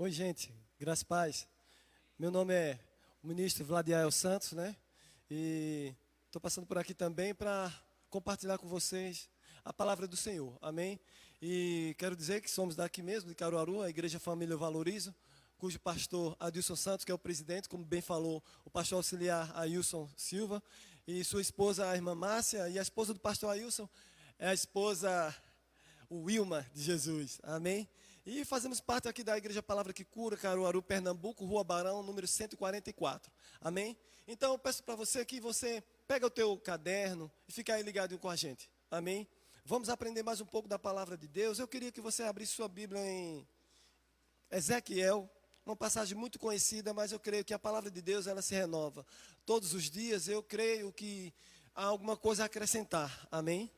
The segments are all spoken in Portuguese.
Oi, gente, graças e paz. Meu nome é o ministro Vladiel Santos, né? E estou passando por aqui também para compartilhar com vocês a palavra do Senhor, amém? E quero dizer que somos daqui mesmo, de Caruaru, a Igreja Família Eu Valorizo, cujo pastor Adilson Santos, que é o presidente, como bem falou, o pastor auxiliar Ailson Silva, e sua esposa, a irmã Márcia, e a esposa do pastor Ailson é a esposa Wilma de Jesus, amém? E fazemos parte aqui da Igreja Palavra que Cura, Caruaru, Pernambuco, Rua Barão, número 144, amém? Então eu peço para você que você pega o teu caderno e fica aí ligado com a gente, amém? Vamos aprender mais um pouco da palavra de Deus. Eu queria que você abrisse sua Bíblia em Ezequiel, uma passagem muito conhecida, mas eu creio que a palavra de Deus ela se renova todos os dias. Eu creio que há alguma coisa a acrescentar, amém?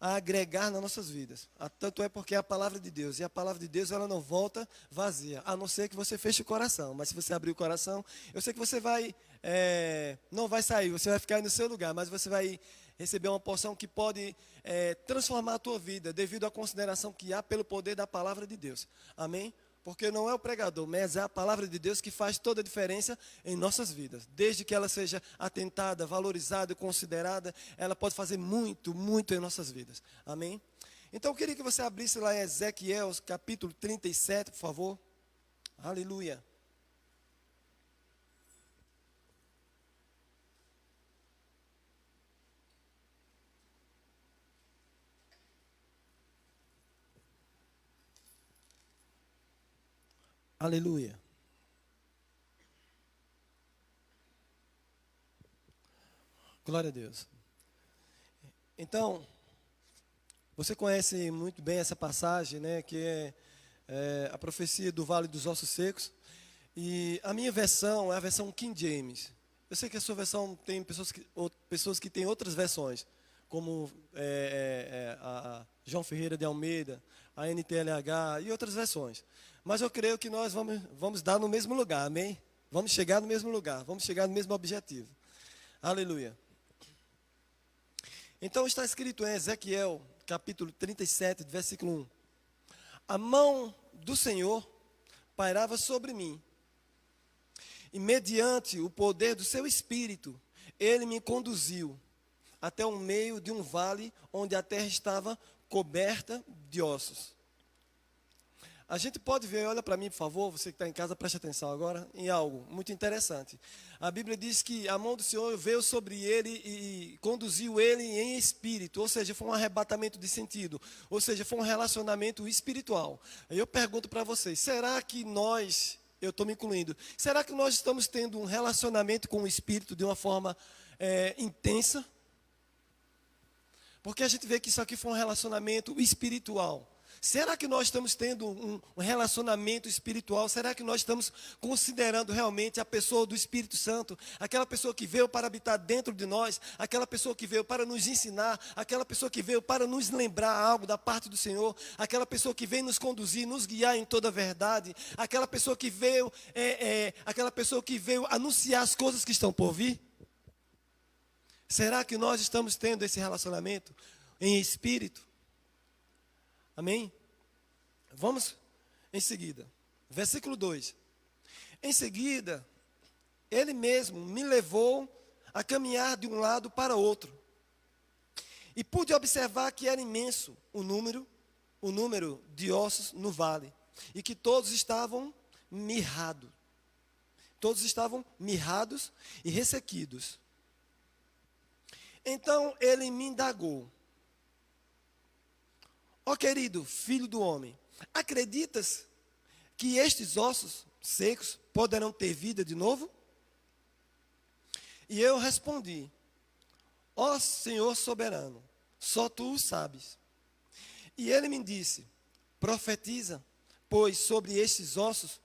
A agregar nas nossas vidas. Tanto é porque é a palavra de Deus, e a palavra de Deus ela não volta vazia, a não ser que você feche o coração. Mas se você abrir o coração, eu sei que você vai, não vai sair, você vai ficar aí no seu lugar, mas você vai receber uma porção que pode transformar a tua vida, devido à consideração que há pelo poder da palavra de Deus, amém? Porque não é o pregador, mas é a palavra de Deus que faz toda a diferença em nossas vidas. Desde que ela seja atentada, valorizada e considerada, ela pode fazer muito, muito em nossas vidas. Amém? Então eu queria que você abrisse lá em Ezequiel, capítulo 37, por favor. Aleluia. Aleluia. Glória a Deus. Então, você conhece muito bem essa passagem, né, que é a profecia do Vale dos Ossos Secos. E a minha versão é a versão King James. Eu sei que a sua versão tem pessoas que têm outras versões, como a João Ferreira de Almeida, a NTLH e outras versões. Mas eu creio que nós vamos dar no mesmo lugar, amém? Vamos chegar no mesmo lugar, vamos chegar no mesmo objetivo. Aleluia. Então está escrito em Ezequiel, capítulo 37, versículo 1. A mão do Senhor pairava sobre mim, e mediante o poder do seu Espírito, ele me conduziu até o meio de um vale onde a terra estava coberta de ossos. A gente pode ver, olha para mim, por favor, você que está em casa, preste atenção agora, em algo muito interessante. A Bíblia diz que a mão do Senhor veio sobre ele e conduziu ele em espírito, ou seja, foi um arrebatamento de sentido, ou seja, foi um relacionamento espiritual. Aí eu pergunto para vocês, será que nós, eu estou me incluindo, será que nós estamos tendo um relacionamento com o Espírito de uma forma intensa? Porque a gente vê que isso aqui foi um relacionamento espiritual. Será que nós estamos tendo um relacionamento espiritual? Será que nós estamos considerando realmente a pessoa do Espírito Santo? Aquela pessoa que veio para habitar dentro de nós, aquela pessoa que veio para nos ensinar, aquela pessoa que veio para nos lembrar algo da parte do Senhor, aquela pessoa que veio nos conduzir, nos guiar em toda a verdade, aquela pessoa que veio, anunciar as coisas que estão por vir? Será que nós estamos tendo esse relacionamento em espírito? Amém? Vamos em seguida. Versículo 2. Em seguida, ele mesmo me levou a caminhar de um lado para outro. E pude observar que era imenso o número de ossos no vale. E que todos estavam mirrados. Todos estavam mirrados e ressequidos. Então ele me indagou: ó querido filho do homem, acreditas que estes ossos secos poderão ter vida de novo? E eu respondi: ó Senhor soberano, só tu o sabes. E ele me disse: profetiza, pois, sobre estes ossos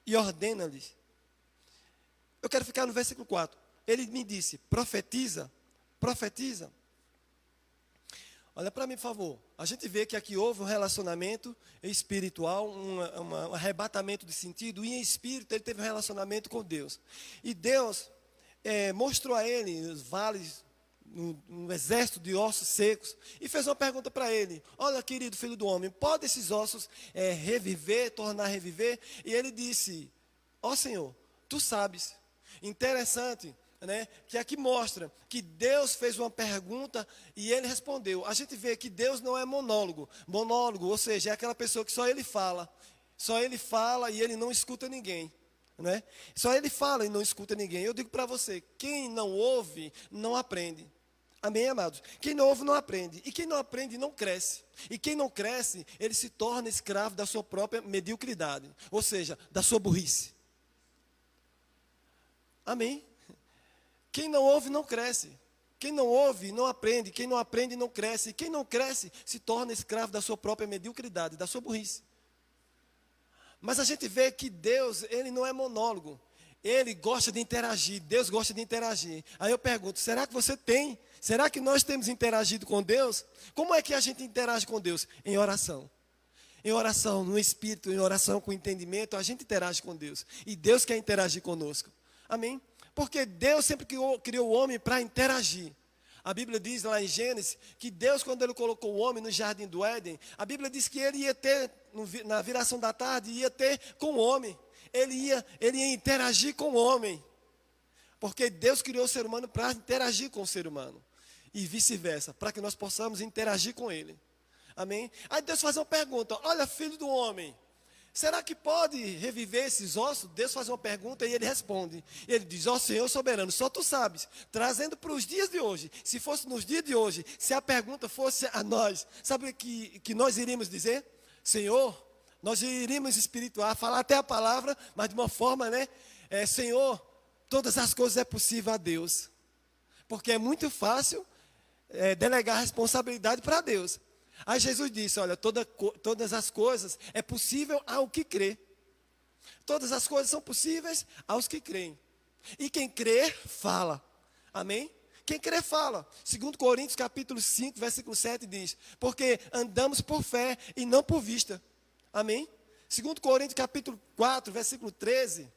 e ordena-lhes. Eu quero ficar no versículo 4. Ele me disse: profetiza. Olha para mim, por favor. A gente vê que aqui houve um relacionamento espiritual, um arrebatamento de sentido, e em espírito ele teve um relacionamento com Deus. E Deus mostrou a ele os vales um exército de ossos secos, e fez uma pergunta para ele: olha, querido filho do homem, pode esses ossos reviver, tornar a reviver? E ele disse: ó Senhor, tu sabes. Interessante, né, que aqui mostra que Deus fez uma pergunta e ele respondeu. A gente vê que Deus não é monólogo, ou seja, é aquela pessoa que só ele fala e ele não escuta ninguém, né? Só ele fala e não escuta ninguém. Eu digo para você, quem não ouve, não aprende. Amém, amados? Quem não ouve, não aprende. E quem não aprende, não cresce. E quem não cresce, ele se torna escravo da sua própria mediocridade, ou seja, da sua burrice. Amém? Quem não ouve, não cresce. Quem não ouve, não aprende. Quem não aprende, não cresce. E quem não cresce, se torna escravo da sua própria mediocridade, da sua burrice. Mas a gente vê que Deus, ele não é monólogo. Ele gosta de interagir. Deus gosta de interagir. Aí eu pergunto, será que você tem? Será que nós temos interagido com Deus? Como é que a gente interage com Deus? Em oração. Em oração, no Espírito, em oração com entendimento, a gente interage com Deus. E Deus quer interagir conosco. Amém? Porque Deus sempre criou o homem para interagir. A Bíblia diz lá em Gênesis que Deus, quando ele colocou o homem no jardim do Éden, a Bíblia diz que ele ia ter, na viração da tarde, ia ter com o homem. Ele ia interagir com o homem. Porque Deus criou o ser humano para interagir com o ser humano. E vice-versa, para que nós possamos interagir com ele. Amém? Aí Deus faz uma pergunta: olha, filho do homem, será que pode reviver esses ossos? Deus faz uma pergunta e ele responde. Ele diz: ó Senhor soberano, só tu sabes. Trazendo para os dias de hoje. Se fosse nos dias de hoje, se a pergunta fosse a nós, sabe o que nós iríamos dizer? Senhor, nós iríamos espirituar, falar até a palavra, mas de uma forma, né? Senhor, todas as coisas é possível a Deus. Porque é muito fácil delegar a responsabilidade para Deus. Aí Jesus disse: olha, todas as coisas é possível ao que crê. Todas as coisas são possíveis aos que creem. E quem crê, fala. Amém? Quem crê, fala. 2 Coríntios capítulo 5, versículo 7 diz: porque andamos por fé e não por vista. Amém? 2 Coríntios capítulo 4, versículo 13,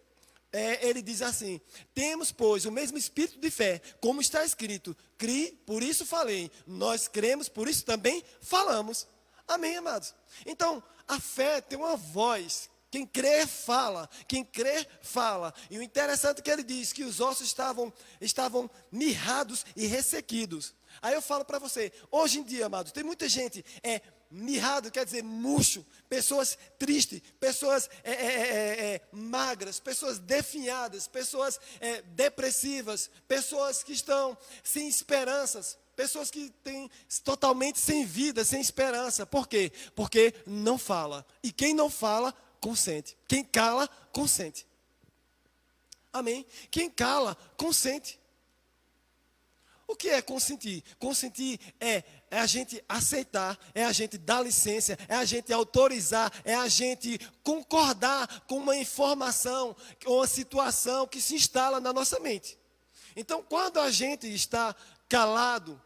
ele diz assim: temos, pois, o mesmo espírito de fé, como está escrito: crie, por isso falei. Nós cremos, por isso também falamos. Amém, amados? Então, a fé tem uma voz. Quem crê, fala. Quem crê, fala. E o interessante é que ele diz que os ossos estavam mirrados e ressequidos. Aí eu falo para você, hoje em dia, amados, tem muita gente mirrado, quer dizer murcho, pessoas tristes, pessoas magras, pessoas definhadas, pessoas depressivas, pessoas que estão sem esperanças, pessoas que têm totalmente sem vida, sem esperança. Por quê? Porque não fala. E quem não fala, consente. Quem cala, consente. Amém? Quem cala, consente. O que é consentir? Consentir é a gente aceitar, é a gente dar licença, é a gente autorizar, é a gente concordar com uma informação, ou uma situação que se instala na nossa mente. Então, quando a gente está calado,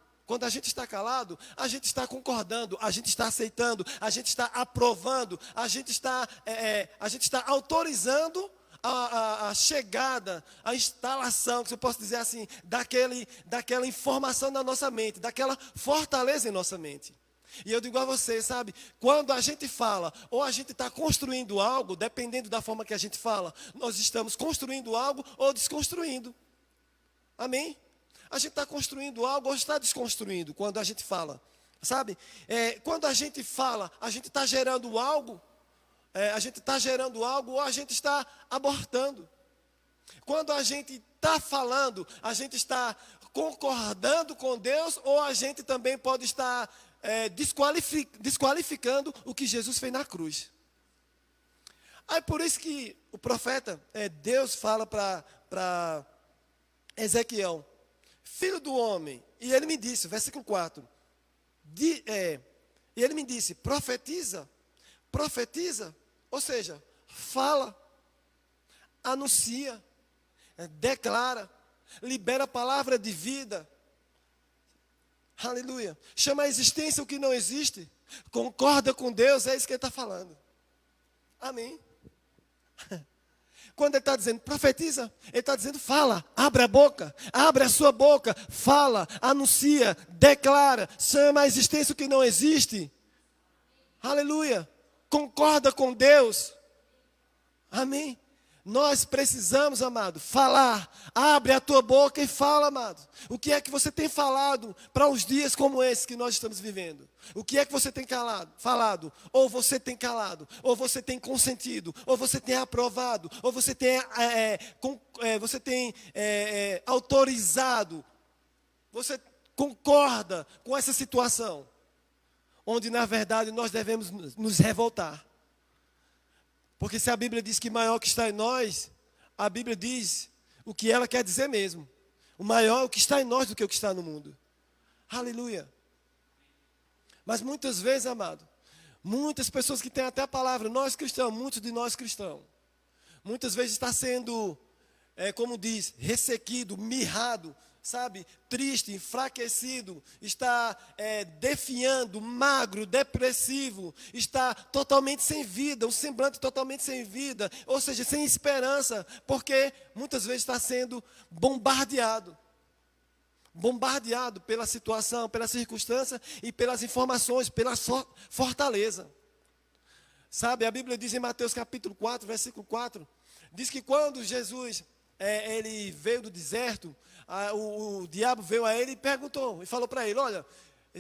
a gente está concordando, a gente está aceitando, a gente está aprovando, a gente está autorizando a chegada, a instalação, que eu posso dizer assim, daquela informação na nossa mente, daquela fortaleza em nossa mente. E eu digo a você, sabe, quando a gente fala, ou a gente está construindo algo, dependendo da forma que a gente fala, nós estamos construindo algo ou desconstruindo. Amém? A gente está construindo algo ou está desconstruindo quando a gente fala, sabe? Quando a gente fala, a gente está gerando algo, ou a gente está abortando. Quando a gente está falando, a gente está concordando com Deus, ou a gente também pode estar desqualificando o que Jesus fez na cruz. Aí por isso que o profeta, Deus fala para Ezequiel: filho do homem, e ele me disse, versículo 4, e ele me disse: profetiza, ou seja, fala, anuncia, declara, libera a palavra de vida, aleluia, chama a existência o que não existe, concorda com Deus, é isso que ele está falando. Amém? Quando ele está dizendo profetiza, ele está dizendo fala, abre a boca, abre a sua boca, fala, anuncia, declara, chama à existência o que não existe. Aleluia. Concorda com Deus. Amém. Nós precisamos, amado, falar. Abre a tua boca e fala, amado. O que é que você tem falado para os dias como esse que nós estamos vivendo? O que é que você tem falado? Ou você tem calado? Ou você tem consentido? Ou você tem aprovado? Ou você tem, autorizado? Você concorda com essa situação? Onde, na verdade, nós devemos nos revoltar. Porque se a Bíblia diz que maior que está em nós, a Bíblia diz o que ela quer dizer mesmo. O maior é o que está em nós do que o que está no mundo. Aleluia. Mas muitas vezes, amado, muitas pessoas que têm até a palavra, nós cristãos, muitos de nós cristãos, muitas vezes está sendo, como diz, ressequido, mirrado, sabe, triste, enfraquecido, está definhando, magro, depressivo, está totalmente sem vida, um semblante totalmente sem vida, ou seja, sem esperança, porque muitas vezes está sendo bombardeado pela situação, pela circunstância e pelas informações, pela fortaleza. Sabe, a Bíblia diz em Mateus capítulo 4, versículo 4, diz que quando Jesus ele veio do deserto, o diabo veio a ele e perguntou, e falou para ele, olha,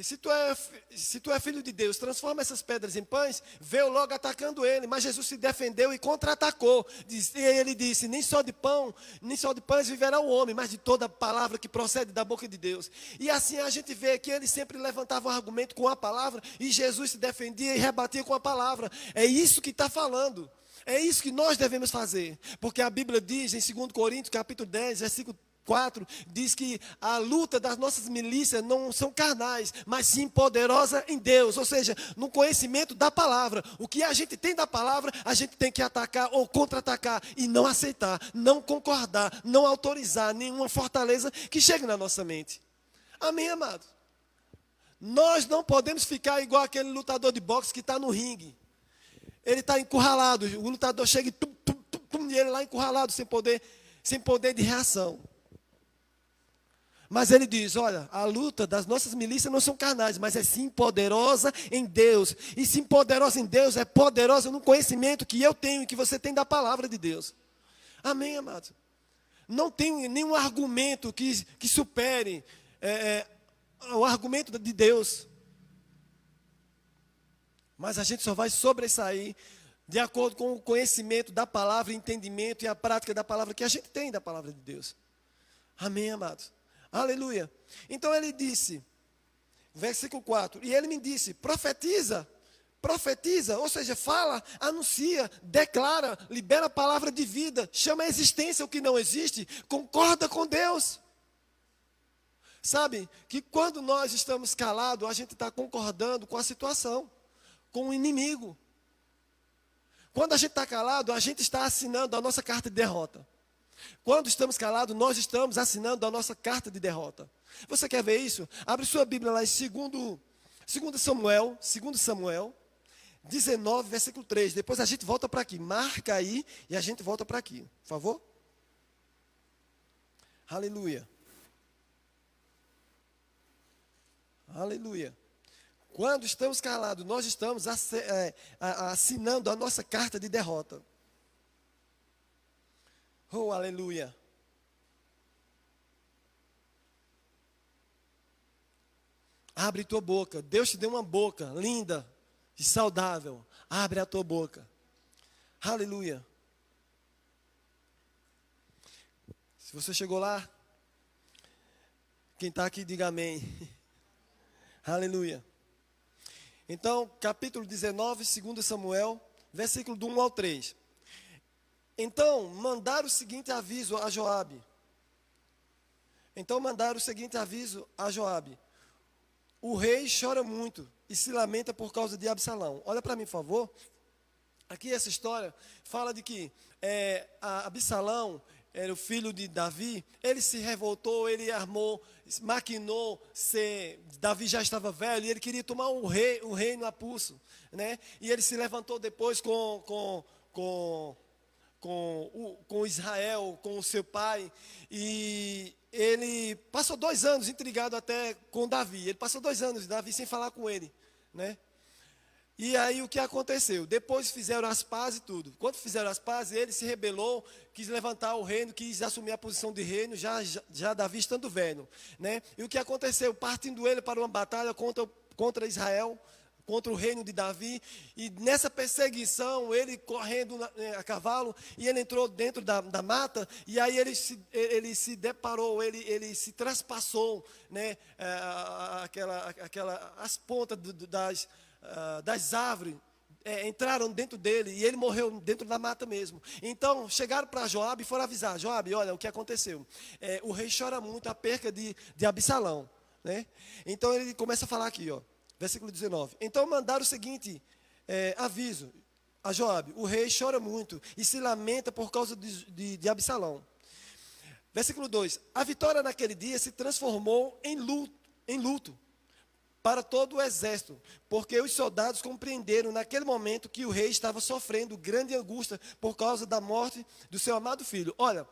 se tu é filho de Deus, transforma essas pedras em pães, veio logo atacando ele, mas Jesus se defendeu e contra-atacou, e ele disse, nem só de pães viverá o homem, mas de toda palavra que procede da boca de Deus. E assim a gente vê que ele sempre levantava um argumento com a palavra, e Jesus se defendia e rebatia com a palavra. É isso que está falando. É isso que nós devemos fazer, porque a Bíblia diz em 2 Coríntios capítulo 10, versículo 4, diz que a luta das nossas milícias não são carnais, mas sim poderosa em Deus, ou seja, no conhecimento da palavra. O que a gente tem da palavra, a gente tem que atacar ou contra-atacar e não aceitar, não concordar, não autorizar nenhuma fortaleza que chegue na nossa mente. Amém, amado? Nós não podemos ficar igual aquele lutador de boxe que está no ringue. Ele está encurralado, o lutador chega e ele lá encurralado, sem poder de reação. Mas ele diz, olha, a luta das nossas milícias não são carnais, mas é sim poderosa em Deus. E sim poderosa em Deus é poderosa no conhecimento que eu tenho e que você tem da palavra de Deus. Amém, amados? Não tem nenhum argumento que supere o argumento de Deus. Mas a gente só vai sobressair de acordo com o conhecimento da palavra, entendimento e a prática da palavra que a gente tem da palavra de Deus. Amém, amados? Aleluia. Então ele disse, versículo 4, e ele me disse, profetiza, ou seja, fala, anuncia, declara, libera a palavra de vida, chama a existência o que não existe, concorda com Deus. Sabe, que quando nós estamos calados, a gente está concordando com a situação, com o inimigo. Quando a gente está calado, a gente está assinando a nossa carta de derrota. Quando estamos calados, nós estamos assinando a nossa carta de derrota. Você quer ver isso? Abre sua Bíblia lá em 2 Samuel 19, versículo 3. Depois a gente volta para aqui. Marca aí e a gente volta para aqui. Por favor? Aleluia. Aleluia. Quando estamos calados, nós estamos assinando a nossa carta de derrota. Oh, aleluia. Abre tua boca. Deus te deu uma boca linda e saudável. Abre a tua boca. Aleluia. Se você chegou lá, quem está aqui, diga amém. Aleluia. Então, capítulo 19, 2 Samuel, versículo do 1 ao 3. Então, mandaram o seguinte aviso a Joabe. O rei chora muito e se lamenta por causa de Absalão. Olha para mim, por favor. Aqui essa história fala de que Absalão era o filho de Davi. Ele se revoltou, ele maquinou. Davi já estava velho e ele queria tomar o reino a pulso, né? E ele se levantou depois com com Israel, com o seu pai, e ele passou 2 anos intrigado até com Davi. Ele passou 2 anos, Davi sem falar com ele, né? E aí o que aconteceu? Depois fizeram as pazes e tudo. Quando fizeram as pazes, ele se rebelou, quis levantar o reino, quis assumir a posição de reino, já Davi estando velho, né? E o que aconteceu? Partindo ele para uma batalha contra Israel, contra o reino de Davi, e nessa perseguição, ele correndo a cavalo, e ele entrou dentro da mata, e aí ele se deparou, ele se traspassou, né, as pontas das árvores, entraram dentro dele, e ele morreu dentro da mata mesmo. Então, chegaram para Joabe e foram avisar: Joabe, olha o que aconteceu. O rei chora muito a perca de Absalão, né? Então, ele começa a falar aqui, ó. Versículo 19. Então mandaram o seguinte aviso a Joabe: o rei chora muito e se lamenta por causa de Absalão. Versículo 2. A vitória naquele dia se transformou em luto para todo o exército, porque os soldados compreenderam naquele momento que o rei estava sofrendo grande angústia por causa da morte do seu amado filho. Olha,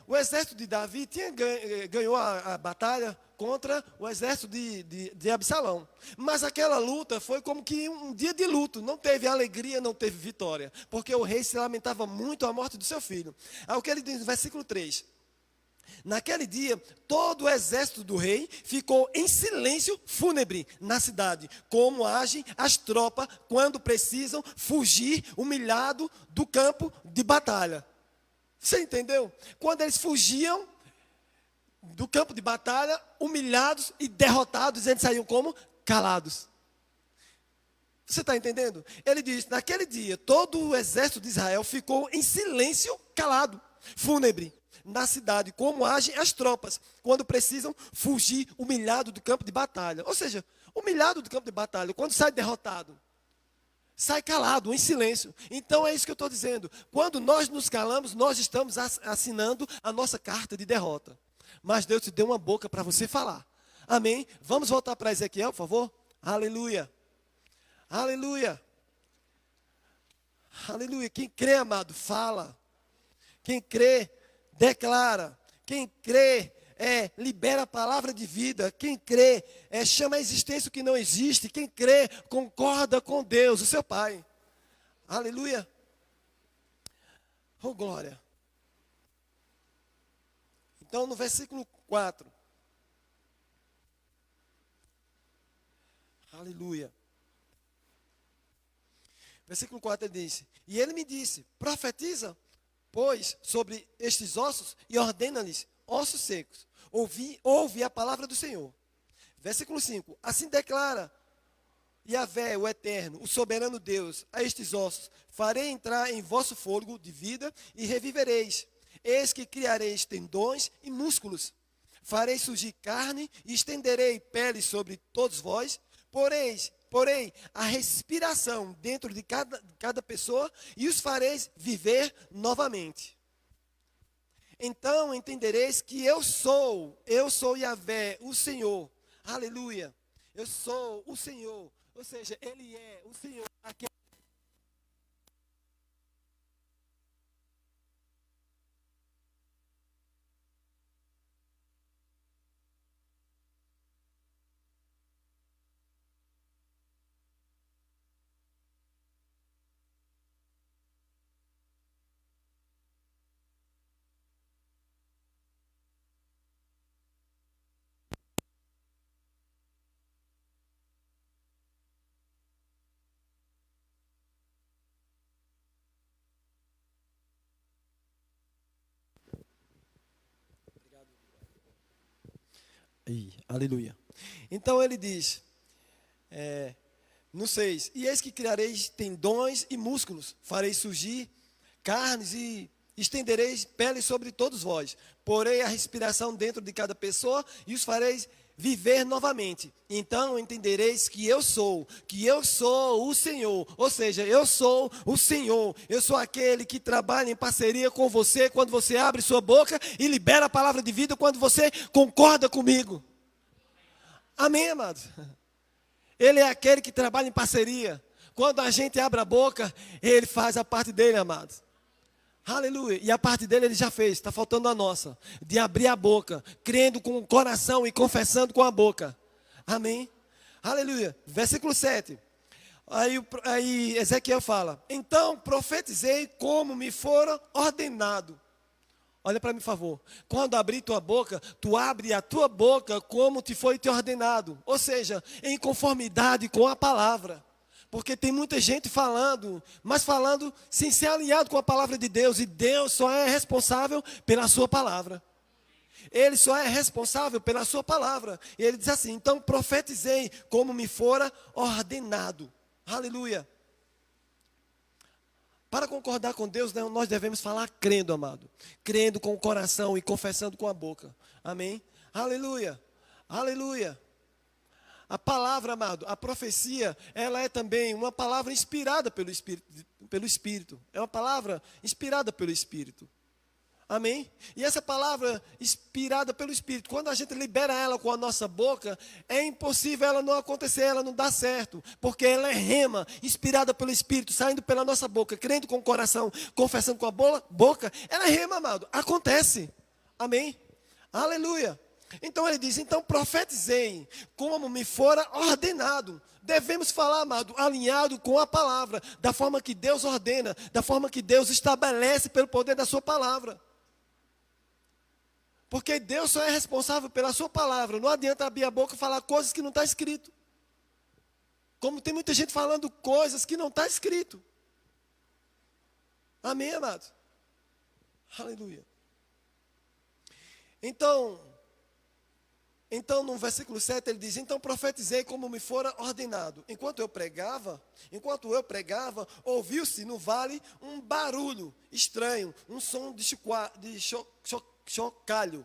o exército de Davi ganhou a batalha contra o exército de Absalão. Mas aquela luta foi como que um dia de luto. Não teve alegria, não teve vitória. Porque o rei se lamentava muito a morte do seu filho. Aí o que ele diz no versículo 3. Naquele dia, todo o exército do rei ficou em silêncio fúnebre na cidade, como agem as tropas quando precisam fugir humilhado do campo de batalha. Você entendeu? Quando eles fugiam do campo de batalha, humilhados e derrotados, eles saíam como? Calados. Você está entendendo? Ele diz: naquele dia, todo o exército de Israel ficou em silêncio, calado, fúnebre, na cidade, como agem as tropas, quando precisam fugir humilhado do campo de batalha. Ou seja, humilhado do campo de batalha, quando sai derrotado, sai calado, em silêncio. Então é isso que eu estou dizendo. Quando nós nos calamos, nós estamos assinando a nossa carta de derrota. Mas Deus te deu uma boca para você falar. Amém? Vamos voltar para Ezequiel, por favor? Aleluia. Aleluia. Aleluia. Quem crê, amado, fala. Quem crê, declara. Quem crê, libera a palavra de vida. Quem crê, chama a existência o que não existe. Quem crê, concorda com Deus, o seu Pai. Aleluia. Oh, glória. Então, no versículo 4. Aleluia. Versículo 4 ele diz: e ele me disse: profetiza, pois, sobre estes ossos e ordena-lhes: ossos secos, ouve a palavra do Senhor. Versículo 5. Assim declara Yahvé, o Eterno, o soberano Deus, a estes ossos: farei entrar em vosso fôlego de vida e revivereis. Eis que criareis tendões e músculos. Farei surgir carne e estenderei pele sobre todos vós. Porém, a respiração dentro de cada pessoa, e os fareis viver novamente. Então entendereis que eu sou Yahvé, o Senhor. Aleluia. Eu sou o Senhor. Ou seja, Ele é o Senhor. Aleluia. Então ele diz, no 6, e eis que criareis tendões e músculos, farei surgir carnes e estendereis pele sobre todos vós. Porei a respiração dentro de cada pessoa e os fareis viver novamente. Então entendereis que eu sou o Senhor. Ou seja, eu sou o Senhor. Eu sou aquele que trabalha em parceria com você quando você abre sua boca e libera a palavra de vida quando você concorda comigo. Amém, amados? Ele é aquele que trabalha em parceria. Quando a gente abre a boca, Ele faz a parte dele, amados. Aleluia. E a parte dele ele já fez, está faltando a nossa. De abrir a boca, crendo com o coração e confessando com a boca. Amém? Aleluia. Versículo 7. Aí Ezequiel fala: então profetizei como me fora ordenado. Olha para mim, por favor. Quando abrir tua boca, tu abre a tua boca como te foi te ordenado. Ou seja, em conformidade com a palavra. Porque tem muita gente falando, mas falando sem ser alinhado com a palavra de Deus. E Deus só é responsável pela sua palavra. Ele só é responsável pela sua palavra. E ele diz assim: então profetizei como me fora ordenado. Aleluia. Para concordar com Deus, nós devemos falar crendo, amado. Crendo com o coração e confessando com a boca. Amém? Aleluia. Aleluia. A palavra, amado, a profecia, ela é também uma palavra inspirada pelo Espírito. É uma palavra inspirada pelo Espírito. Amém? E essa palavra inspirada pelo Espírito, quando a gente libera ela com a nossa boca, é impossível ela não acontecer, ela não dá certo. Porque ela é rema, inspirada pelo Espírito, saindo pela nossa boca, crendo com o coração, confessando com a boca, ela é rema, amado. Acontece. Amém? Aleluia. Então ele diz: então profetizei como me fora ordenado. Devemos falar, amado, alinhado com a palavra, da forma que Deus ordena, da forma que Deus estabelece pelo poder da sua palavra. Porque Deus só é responsável pela sua palavra. Não adianta abrir a boca e falar coisas que não está escrito. Como tem muita gente falando coisas que não está escrito. Amém, amado? Aleluia. Então, no versículo 7 ele diz: então profetizei como me fora ordenado. Enquanto eu pregava, ouviu-se no vale um barulho estranho, um som de chocalho.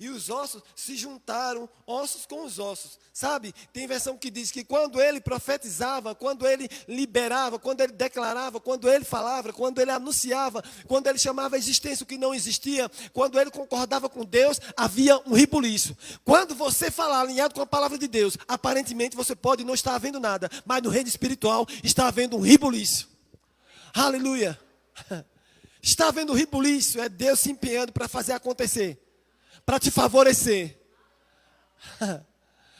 E os ossos se juntaram, ossos com os ossos. Sabe, tem versão que diz que quando ele profetizava, quando ele liberava, quando ele declarava, quando ele falava, quando ele anunciava, quando ele chamava a existência o que não existia, quando ele concordava com Deus, havia um ribuliço. Quando você falar alinhado com a palavra de Deus, aparentemente você pode não estar vendo nada, mas no reino espiritual está havendo um ribuliço. Aleluia. Está havendo um ribuliço, é Deus se empenhando para fazer acontecer, para te favorecer.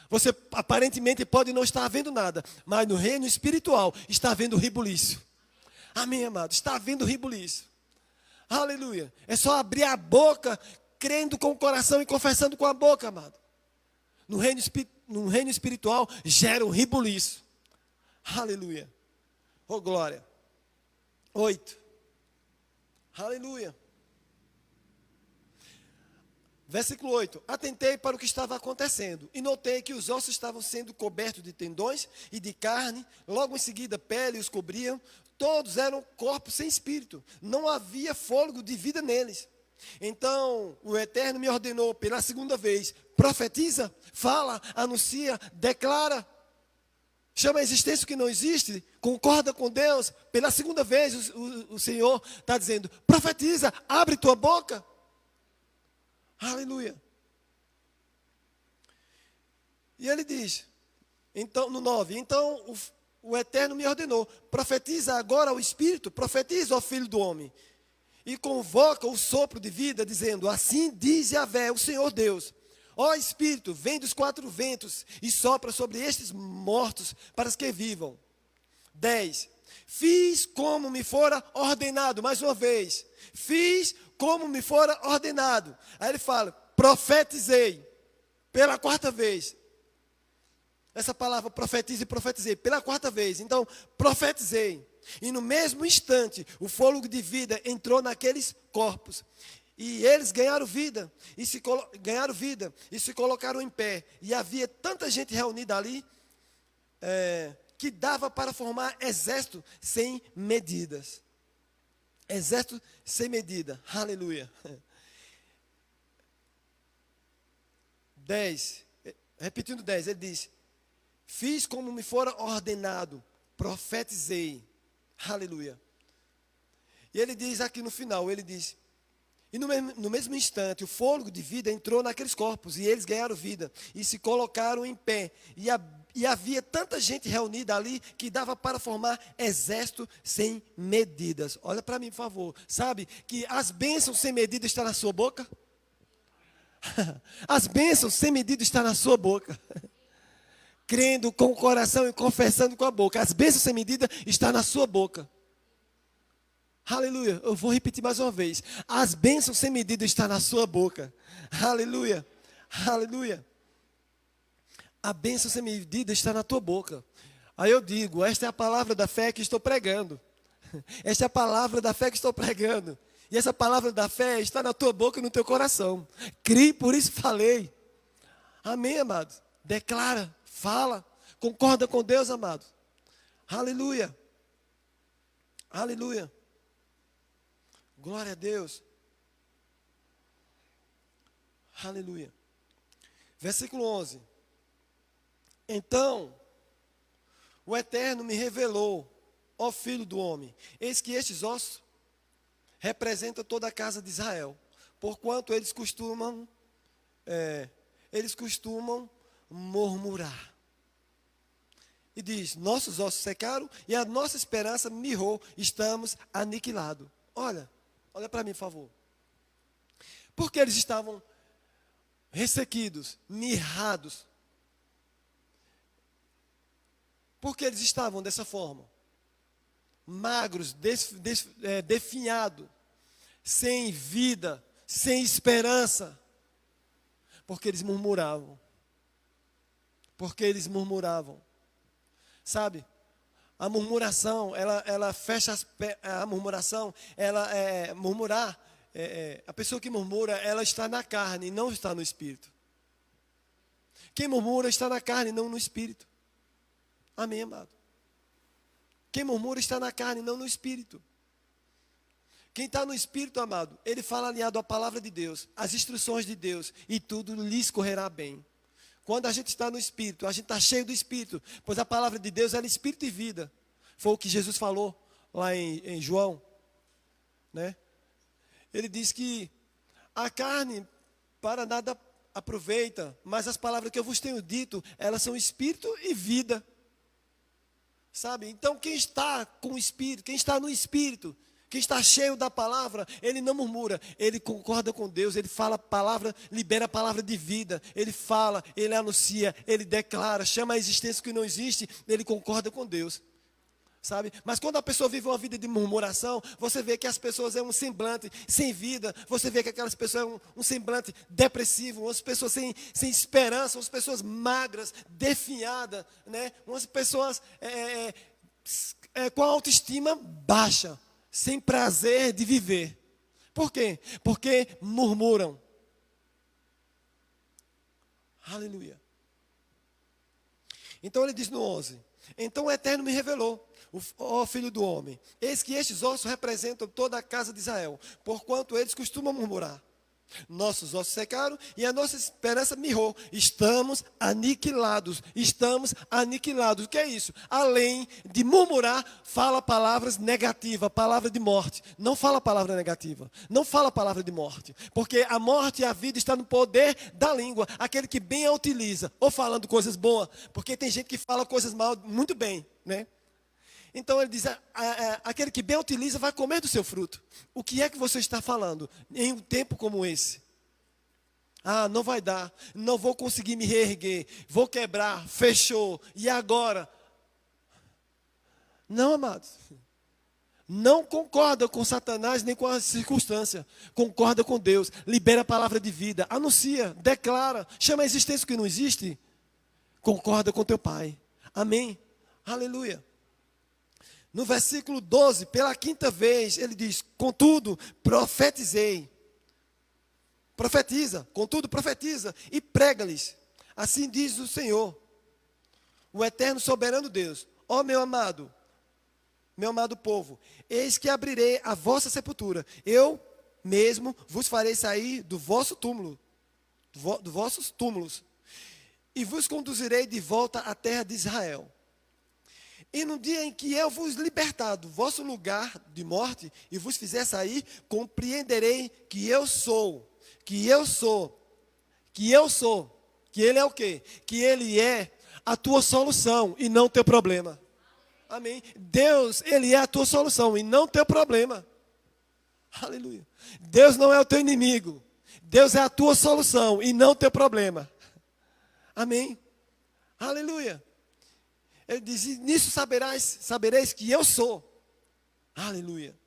Você aparentemente pode não estar vendo nada, mas no reino espiritual está havendo ribuliço. Amém, amado? Está havendo ribuliço. Aleluia. É só abrir a boca, crendo com o coração e confessando com a boca, amado. No reino espiritual gera um ribuliço. Aleluia. Oh, glória. 8. Aleluia. Versículo 8. Atentei para o que estava acontecendo e notei que os ossos estavam sendo cobertos de tendões e de carne. Logo em seguida, pele os cobriam. Todos eram corpos sem espírito. Não havia fôlego de vida neles. Então o Eterno me ordenou pela segunda vez: profetiza, fala, anuncia, declara. Chama a existência o que não existe, concorda com Deus. Pela segunda vez o Senhor está dizendo: profetiza, abre tua boca. Aleluia. E ele diz, então, no 9, então o Eterno me ordenou: profetiza agora ao Espírito, profetiza ao Filho do Homem. E convoca o sopro de vida, dizendo: assim diz Yahvé, o Senhor Deus: ó Espírito, vem dos 4 ventos e sopra sobre estes mortos para que vivam. 10. Fiz como me fora ordenado. Mais uma vez. Fiz como me fora ordenado. Aí ele fala: profetizei. Pela 4ª vez. Essa palavra profetize e profetizei. Pela 4ª vez. Então, profetizei. E no mesmo instante, o fôlego de vida entrou naqueles corpos. E eles ganharam vida e se colocaram em pé. E havia tanta gente reunida ali, que dava para formar exército sem medidas. Exército sem medida. Aleluia. 10. Repetindo 10, ele diz: fiz como me fora ordenado, profetizei. Aleluia. E ele diz aqui no final, ele diz: e no mesmo instante, o fôlego de vida entrou naqueles corpos, e eles ganharam vida, e se colocaram em pé, E havia tanta gente reunida ali que dava para formar exército sem medidas. Olha para mim, por favor. Sabe que as bênçãos sem medida estão na sua boca? As bênçãos sem medida estão na sua boca. Crendo com o coração e confessando com a boca. As bênçãos sem medida estão na sua boca. Aleluia. Eu vou repetir mais uma vez. As bênçãos sem medida estão na sua boca. Aleluia. Aleluia. A bênção sem medida está na tua boca. Aí eu digo, esta é a palavra da fé que estou pregando. Esta é a palavra da fé que estou pregando. E essa palavra da fé está na tua boca e no teu coração. Crie, por isso falei. Amém, amado? Declara, fala, concorda com Deus, amado. Aleluia. Aleluia. Glória a Deus. Aleluia. Versículo 11. Então, o Eterno me revelou, ó Filho do homem, eis que estes ossos representam toda a casa de Israel, porquanto eles costumam murmurar. E diz, nossos ossos secaram e a nossa esperança mirrou, estamos aniquilados. Olha para mim, por favor. Porque eles estavam ressequidos, mirrados. Porque eles estavam dessa forma, magros, definhados, sem vida, sem esperança, porque eles murmuravam. Porque eles murmuravam. Sabe? A murmuração, ela fecha a murmuração, murmurar, a pessoa que murmura, ela está na carne, não está no espírito. Quem murmura está na carne, não no espírito. Amém, amado? Quem murmura está na carne, não no espírito. Quem está no espírito, amado, ele fala alinhado à palavra de Deus, às instruções de Deus, e tudo lhes correrá bem. Quando a gente está no espírito, a gente está cheio do espírito, pois a palavra de Deus é espírito e vida. Foi o que Jesus falou lá em João, né? Ele diz que a carne para nada aproveita, mas as palavras que eu vos tenho dito, elas são espírito e vida. Sabe? Então quem está com o Espírito, quem está no Espírito, quem está cheio da palavra, ele não murmura, ele concorda com Deus, ele fala a palavra, libera a palavra de vida, ele fala, ele anuncia, ele declara, chama a existência que não existe, ele concorda com Deus. Sabe? Mas quando a pessoa vive uma vida de murmuração, você vê que as pessoas é um semblante sem vida, você vê que aquelas pessoas é um semblante depressivo, umas pessoas sem esperança, umas pessoas magras, definhadas, né? Umas pessoas com a autoestima baixa, sem prazer de viver. Por quê? Porque murmuram. Aleluia. Então ele diz no 11, então o Eterno me revelou, ó Filho do homem, eis que estes ossos representam toda a casa de Israel, porquanto eles costumam murmurar. Nossos ossos secaram e a nossa esperança mirrou. Estamos aniquilados. Estamos aniquilados. O que é isso? Além de murmurar, fala palavras negativas, palavra de morte. Não fala palavra negativa. Não fala palavra de morte. Porque a morte e a vida estão no poder da língua. Aquele que bem a utiliza. Ou falando coisas boas. Porque tem gente que fala coisas mal muito bem, né? Então ele diz, aquele que bem utiliza vai comer do seu fruto. O que é que você está falando em um tempo como esse? Ah, não vai dar, não vou conseguir me reerguer, vou quebrar, fechou, e agora? Não, amados. Não concorda com Satanás nem com a circunstância. Concorda com Deus, libera a palavra de vida, anuncia, declara, chama a existência que não existe. Concorda com teu Pai. Amém. Aleluia. No versículo 12, pela quinta vez, ele diz, contudo, profetizei. Profetiza, contudo, profetiza e prega-lhes. Assim diz o Senhor, o eterno soberano Deus. Ó meu amado povo, eis que abrirei a vossa sepultura. Eu mesmo vos farei sair do vosso túmulo, dos vossos túmulos, e vos conduzirei de volta à terra de Israel. E no dia em que eu vos libertar do vosso lugar de morte e vos fizer sair, compreenderei que eu sou, que Ele é o quê? Que Ele é a tua solução e não teu problema. Amém? Deus, Ele é a tua solução e não teu problema. Aleluia. Deus não é o teu inimigo. Deus é a tua solução e não teu problema. Amém? Aleluia. Ele diz, nisso sabereis que eu sou. Aleluia.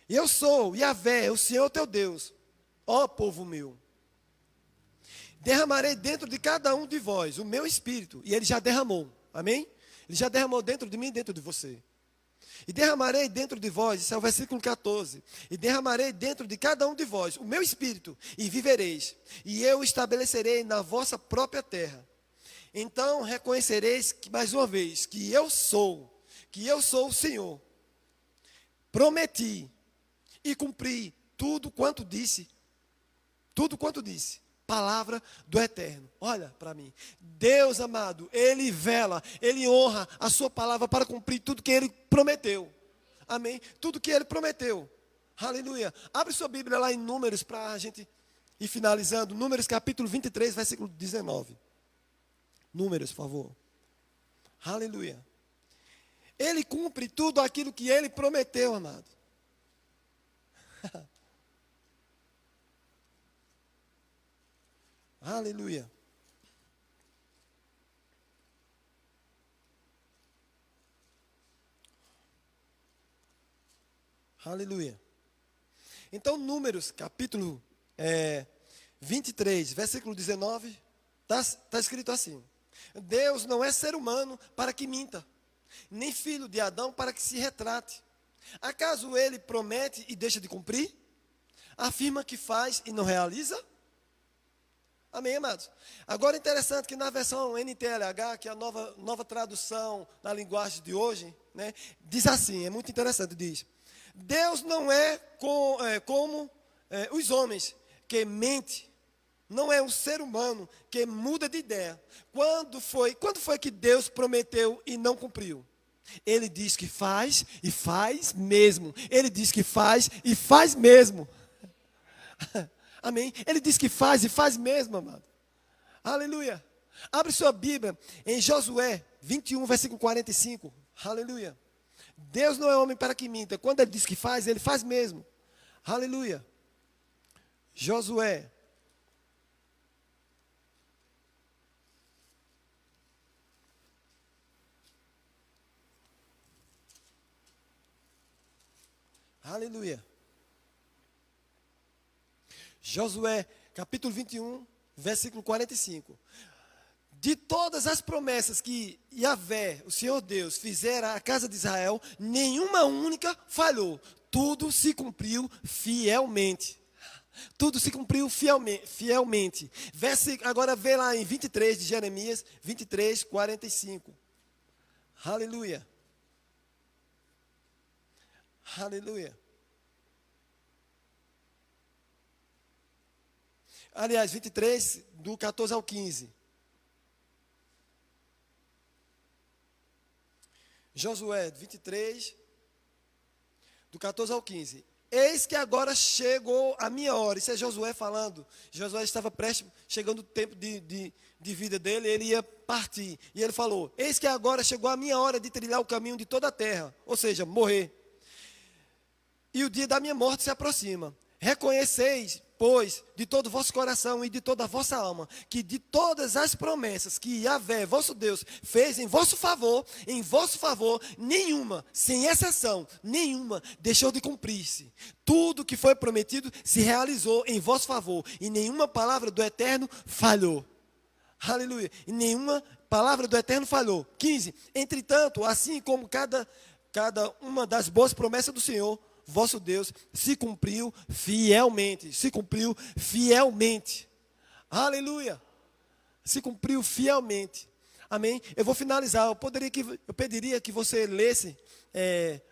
Eu sou Yahvé, o Senhor teu Deus. Ó povo meu. Derramarei dentro de cada um de vós o meu espírito. E Ele já derramou. Amém? Ele já derramou dentro de mim e dentro de você. E derramarei dentro de vós, isso é o versículo 14. E derramarei dentro de cada um de vós o meu espírito, e vivereis. E eu estabelecerei na vossa própria terra. Então reconhecereis que, mais uma vez, que eu sou o Senhor. Prometi e cumpri tudo quanto disse. Tudo quanto disse. Palavra do Eterno. Olha para mim. Deus amado, Ele vela, Ele honra a sua palavra para cumprir tudo que Ele prometeu. Amém? Tudo que Ele prometeu. Aleluia. Abre sua Bíblia lá em Números para a gente ir finalizando. Números capítulo 23, versículo 19. Números, por favor. Aleluia. Ele cumpre tudo aquilo que Ele prometeu, amado. Aleluia. Aleluia. Então, Números, capítulo 23, versículo 19, está escrito assim. Deus não é ser humano para que minta, nem filho de Adão para que se retrate. Acaso Ele promete e deixa de cumprir? Afirma que faz e não realiza? Amém, amados? Agora, interessante que na versão NTLH, que é a nova tradução na linguagem de hoje, né, diz assim, é muito interessante, diz: Deus não é como os homens, que mente, não é um ser humano que muda de ideia. Quando foi que Deus prometeu e não cumpriu? Ele diz que faz e faz mesmo. Ele diz que faz e faz mesmo. Amém? Ele diz que faz e faz mesmo, amado. Aleluia. Abre sua Bíblia em Josué 21, versículo 45. Aleluia. Deus não é homem para que minta. Quando Ele diz que faz, Ele faz mesmo. Aleluia. Josué. Aleluia. Josué, capítulo 21, versículo 45. De todas as promessas que Yahvé, o Senhor Deus, fizera à casa de Israel, nenhuma única falhou. Tudo se cumpriu fielmente. Tudo se cumpriu fielmente. Agora vê lá em 23 de Jeremias, 23, 45. Aleluia. Aleluia. Aliás, 23, do 14 ao 15. Josué 23, do 14 ao 15. Eis que agora chegou a minha hora. Isso é Josué falando. Josué estava chegando o tempo de vida dele, ele ia partir. E ele falou: eis que agora chegou a minha hora de trilhar o caminho de toda a terra. Ou seja, morrer. E o dia da minha morte se aproxima. Reconheceis, pois, de todo o vosso coração e de toda a vossa alma, que de todas as promessas que Yahvé, vosso Deus, fez em vosso favor, nenhuma, sem exceção, nenhuma, deixou de cumprir-se. Tudo que foi prometido se realizou em vosso favor, e nenhuma palavra do Eterno falhou. Aleluia. E nenhuma palavra do Eterno falhou. 15. Entretanto, assim como cada uma das boas promessas do Senhor, vosso Deus, se cumpriu fielmente. Se cumpriu fielmente. Aleluia. Se cumpriu fielmente. Amém? Eu vou finalizar. Eu pediria que você lesse,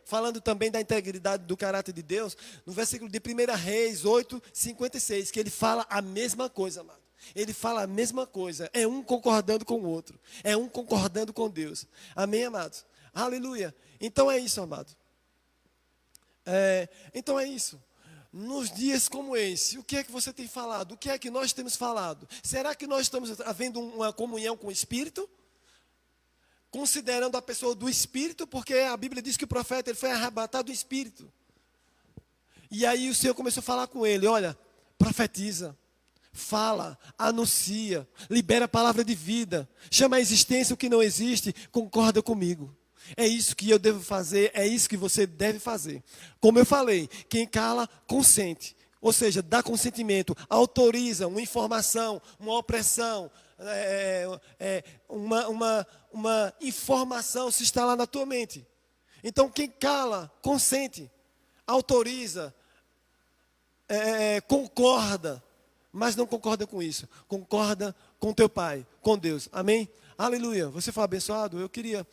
falando também da integridade do caráter de Deus, no versículo de 1 Reis 8, 56, que ele fala a mesma coisa, amado. Ele fala a mesma coisa. É um concordando com o outro. É um concordando com Deus. Amém, amados? Aleluia. Então é isso, amado. Então é isso. Nos dias como esse, o que é que você tem falado? O que é que nós temos falado? Será que nós estamos havendo uma comunhão com o Espírito? considerando a pessoa do Espírito, porque a Bíblia diz que o profeta ele foi arrebatado do Espírito. E aí o Senhor começou a falar com ele, olha, profetiza, fala, anuncia, libera a palavra de vida, chama à existência o que não existe, concorda comigo. É isso que eu devo fazer, é isso que você deve fazer. Como eu falei, quem cala, consente. Ou seja, dá consentimento, autoriza uma informação, uma opressão, uma informação se instala na tua mente. Então quem cala, consente, autoriza, concorda, mas não concorda com isso. Concorda com teu Pai, com Deus. Amém? Aleluia. Você foi abençoado? Eu queria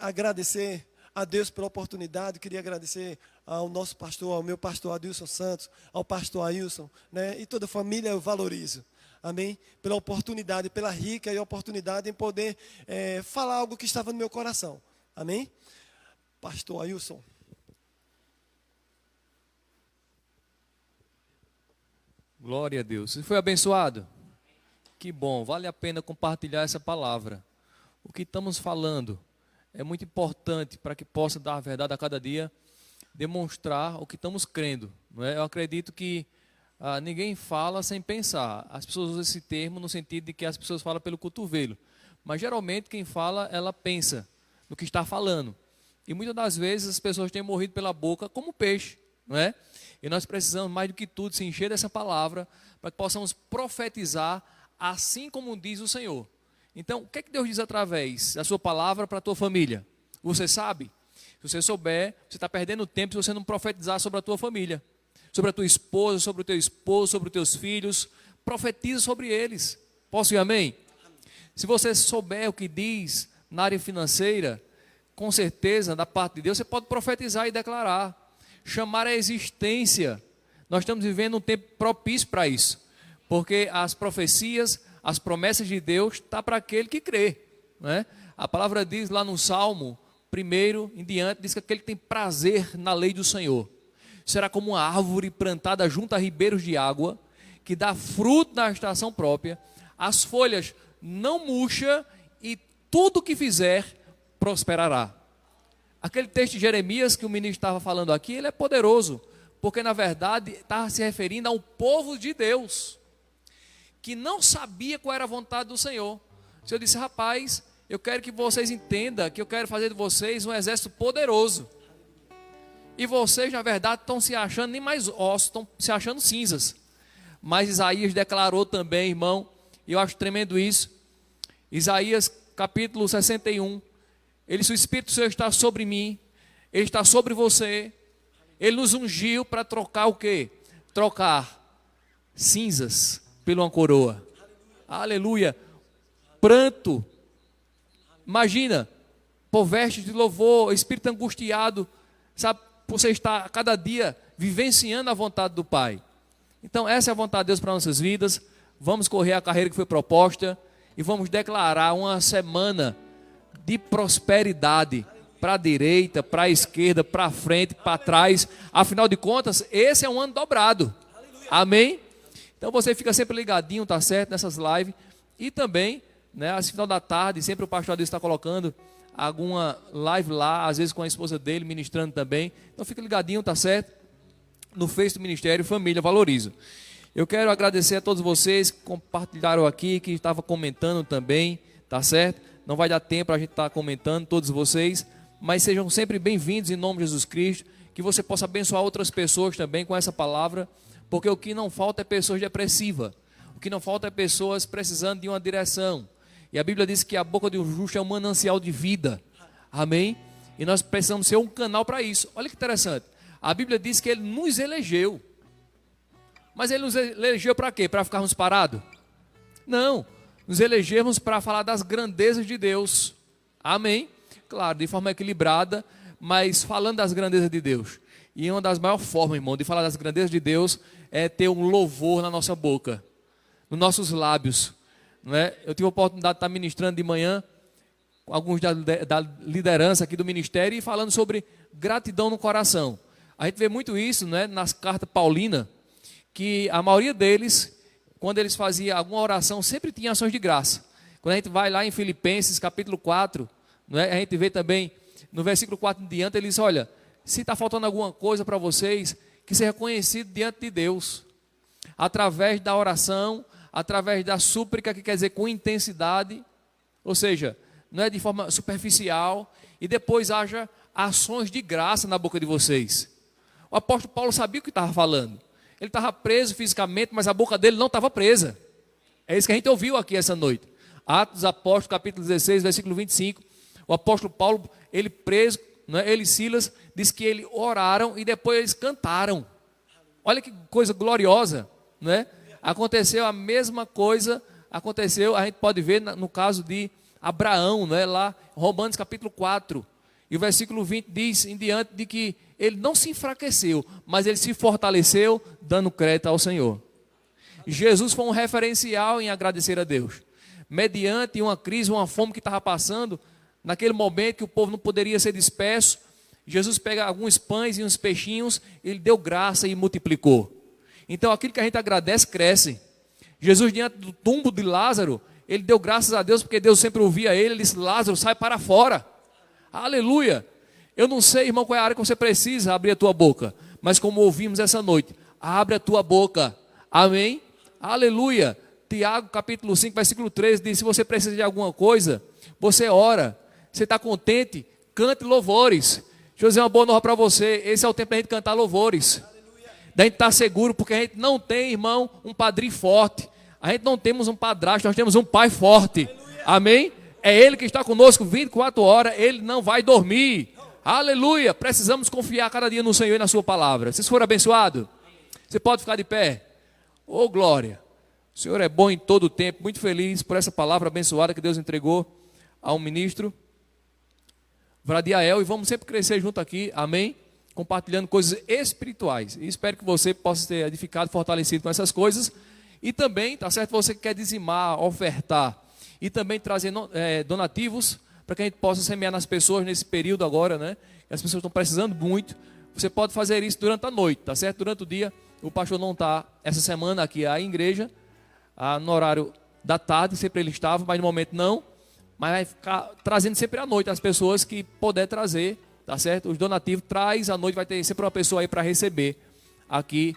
agradecer a Deus pela oportunidade. Queria agradecer ao nosso pastor, ao meu pastor Adilson Santos, ao pastor Ailson, né? E toda a família eu valorizo. Amém? Pela oportunidade, pela rica e oportunidade em poder falar algo que estava no meu coração. Amém? Pastor Ailson. Glória a Deus. Você foi abençoado? Que bom, vale a pena compartilhar essa palavra. O que estamos falando é muito importante para que possa dar a verdade a cada dia, demonstrar o que estamos crendo. Não é? Eu acredito que ninguém fala sem pensar. As pessoas usam esse termo no sentido de que as pessoas falam pelo cotovelo. Mas geralmente quem fala, ela pensa no que está falando. E muitas das vezes as pessoas têm morrido pela boca como peixe. Não é? E nós precisamos mais do que tudo se encher dessa palavra para que possamos profetizar assim como diz o Senhor. Então, o que é que Deus diz através da sua palavra para a tua família? Você sabe? Se você souber, você está perdendo tempo se você não profetizar sobre a tua família, sobre a tua esposa, sobre o teu esposo, sobre os teus filhos. Profetiza sobre eles. Posso ir amém? Se você souber o que diz na área financeira, com certeza, da parte de Deus, você pode profetizar e declarar. Chamar a existência. Nós estamos vivendo um tempo propício para isso, porque as profecias, as promessas de Deus estão para aquele que crê, né? A palavra diz lá no Salmo 1 em diante, diz que aquele que tem prazer na lei do Senhor será como uma árvore plantada junto a ribeiros de água, que dá fruto na estação própria, as folhas não murcham e tudo que fizer prosperará. Aquele texto de Jeremias que o ministro estava falando aqui, ele é poderoso, porque na verdade está se referindo ao povo de Deus, que não sabia qual era a vontade do Senhor. O Senhor disse, rapaz, eu quero que vocês entendam que eu quero fazer de vocês um exército poderoso. E vocês, na verdade, estão se achando nem mais ossos, estão se achando cinzas. Mas Isaías declarou também, irmão, e eu acho tremendo isso, Isaías capítulo 61, ele disse, o Espírito do Senhor está sobre mim, ele está sobre você, ele nos ungiu para trocar o quê? Trocar cinzas pela uma coroa. Aleluia. Pranto. Imagina, por vestes de louvor, espírito angustiado, sabe, você está a cada dia vivenciando a vontade do Pai. Então essa é a vontade de Deus para nossas vidas. Vamos correr a carreira que foi proposta e vamos declarar uma semana de prosperidade para a direita, para a esquerda, para a frente, para trás. Afinal de contas, esse é um ano dobrado. Amém? Então você fica sempre ligadinho, tá certo, nessas lives. E também, né, às final da tarde, sempre o pastor Adilson está colocando alguma live lá, às vezes com a esposa dele, ministrando também. Então fica ligadinho, tá certo? No Face do Ministério Família Valorizo. Eu quero agradecer a todos vocês que compartilharam aqui, que estavam comentando também, tá certo? Não vai dar tempo para a gente estar comentando, todos vocês, mas sejam sempre bem-vindos em nome de Jesus Cristo, que você possa abençoar outras pessoas também com essa palavra, porque o que não falta é pessoas depressivas, o que não falta é pessoas precisando de uma direção, e a Bíblia diz que a boca de um justo é um manancial de vida, amém? E nós precisamos ser um canal para isso. Olha que interessante, a Bíblia diz que Ele nos elegeu, mas Ele nos elegeu para quê? Para ficarmos parados? Não, nos elegemos para falar das grandezas de Deus, amém? Claro, de forma equilibrada, mas falando das grandezas de Deus. E uma das maiores formas, irmão, de falar das grandezas de Deus é ter um louvor na nossa boca, nos nossos lábios, não é? Eu tive a oportunidade de estar ministrando de manhã com alguns da liderança aqui do ministério e falando sobre gratidão no coração. A gente vê muito isso, né, nas cartas paulinas, que a maioria deles, quando eles faziam alguma oração, sempre tinha ações de graça. Quando a gente vai lá em Filipenses capítulo 4, não é? A gente vê também no versículo 4 em diante, ele diz, olha, se está faltando alguma coisa para vocês, que seja conhecido diante de Deus, através da oração, através da súplica, que quer dizer com intensidade, ou seja, não é de forma superficial, e depois haja ações de graça na boca de vocês. O apóstolo Paulo sabia o que estava falando. Ele estava preso fisicamente, mas a boca dele não estava presa. É isso que a gente ouviu aqui essa noite. Atos dos Apóstolos, capítulo 16, versículo 25. O apóstolo Paulo, ele preso, né, ele e Silas, diz que eles oraram e depois eles cantaram. Olha que coisa gloriosa, né? Aconteceu a mesma coisa, a gente pode ver no caso de Abraão, né, lá, Romanos capítulo 4. E o versículo 20 diz em diante de que ele não se enfraqueceu, mas ele se fortaleceu dando crédito ao Senhor. Jesus foi um referencial em agradecer a Deus. Mediante uma crise, uma fome que estava passando, naquele momento que o povo não poderia ser disperso, Jesus pega alguns pães e uns peixinhos, ele deu graça e multiplicou. Então aquilo que a gente agradece, cresce. Jesus, diante do túmulo de Lázaro, ele deu graças a Deus, porque Deus sempre ouvia ele disse, Lázaro, sai para fora. Aleluia. Eu não sei, irmão, qual é a área que você precisa abrir a tua boca, mas como ouvimos essa noite, abre a tua boca. Amém? Aleluia. Tiago capítulo 5, versículo 13 diz, se você precisa de alguma coisa, você ora. Você está contente? Cante louvores. Deixa eu dizer uma boa nova para você, esse é o tempo da gente cantar louvores. Da gente estar seguro, porque a gente não tem, irmão, um padrinho forte. A gente não temos um padrasto, nós temos um pai forte. Amém? É ele que está conosco 24 horas, ele não vai dormir. Aleluia. Precisamos confiar cada dia no Senhor e na sua palavra. Vocês foram abençoados? Você pode ficar de pé. Oh, glória. O Senhor é bom em todo o tempo. Muito feliz por essa palavra abençoada que Deus entregou ao ministro Vladiael. E vamos sempre crescer junto aqui. Amém? Compartilhando coisas espirituais. E espero que você possa ser edificado, fortalecido com essas coisas. E também, tá certo, você que quer dizimar, ofertar. E também trazer donativos para que a gente possa semear nas pessoas nesse período agora, né? As pessoas estão precisando muito. Você pode fazer isso durante a noite, tá certo? Durante o dia, o pastor não está essa semana aqui à igreja, no horário da tarde, sempre ele estava, mas no momento não. Mas vai ficar trazendo sempre à noite as pessoas que puder trazer, tá certo? Os donativos traz à noite, vai ter sempre uma pessoa aí para receber aqui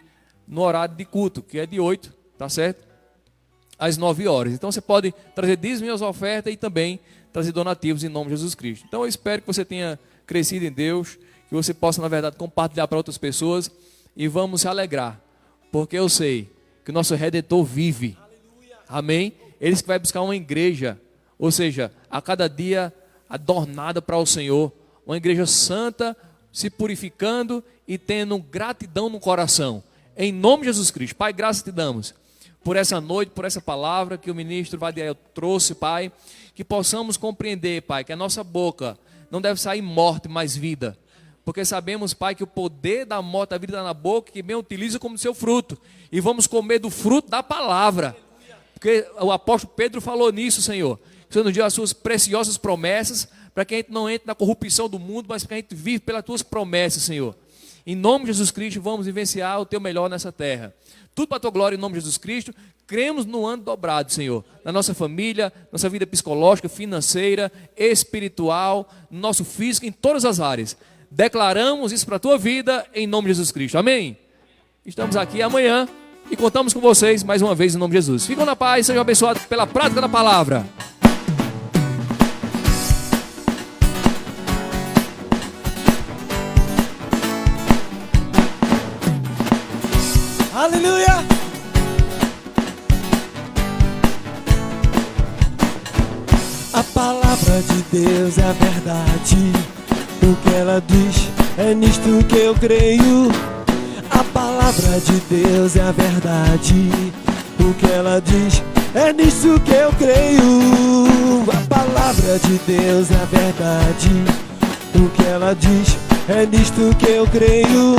no horário de culto, que é de 8, tá certo? Às 9 horas. Então você pode trazer dízimo e as ofertas e também trazer donativos em nome de Jesus Cristo. Então eu espero que você tenha crescido em Deus, que você possa, na verdade, compartilhar para outras pessoas e vamos se alegrar, porque eu sei que o nosso Redentor vive. Amém? Ele que vai buscar uma igreja, ou seja, a cada dia adornada para o Senhor, uma igreja santa, se purificando e tendo gratidão no coração. Em nome de Jesus Cristo. Pai, graças te damos por essa noite, por essa palavra que o ministro Vladiael trouxe, Pai, que possamos compreender, Pai, que a nossa boca não deve sair morte, mas vida, porque sabemos, Pai, que o poder da morte, da vida está na boca, que bem utiliza como seu fruto, e vamos comer do fruto da palavra, porque o apóstolo Pedro falou nisso, Senhor, que o Senhor nos deu as suas preciosas promessas, para que a gente não entre na corrupção do mundo, mas para que a gente vive pelas tuas promessas, Senhor. Em nome de Jesus Cristo, vamos vivenciar o teu melhor nessa terra. Tudo para a tua glória em nome de Jesus Cristo. Cremos no ano dobrado, Senhor. Na nossa família, nossa vida psicológica, financeira, espiritual, no nosso físico, em todas as áreas. Declaramos isso para a tua vida em nome de Jesus Cristo. Amém? Estamos aqui amanhã e contamos com vocês mais uma vez em nome de Jesus. Ficam na paz, sejam abençoados pela prática da palavra. Aleluia! A palavra de Deus é a verdade. O que ela diz é nisto que eu creio. A palavra de Deus é a verdade. O que ela diz é nisto que eu creio. A palavra de Deus é a verdade. O que ela diz é nisto que eu creio.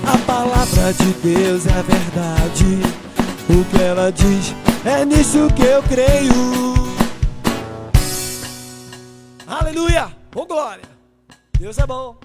A palavra de Deus é a verdade. O que ela diz é nisso que eu creio. Aleluia! Oh glória! Deus é bom.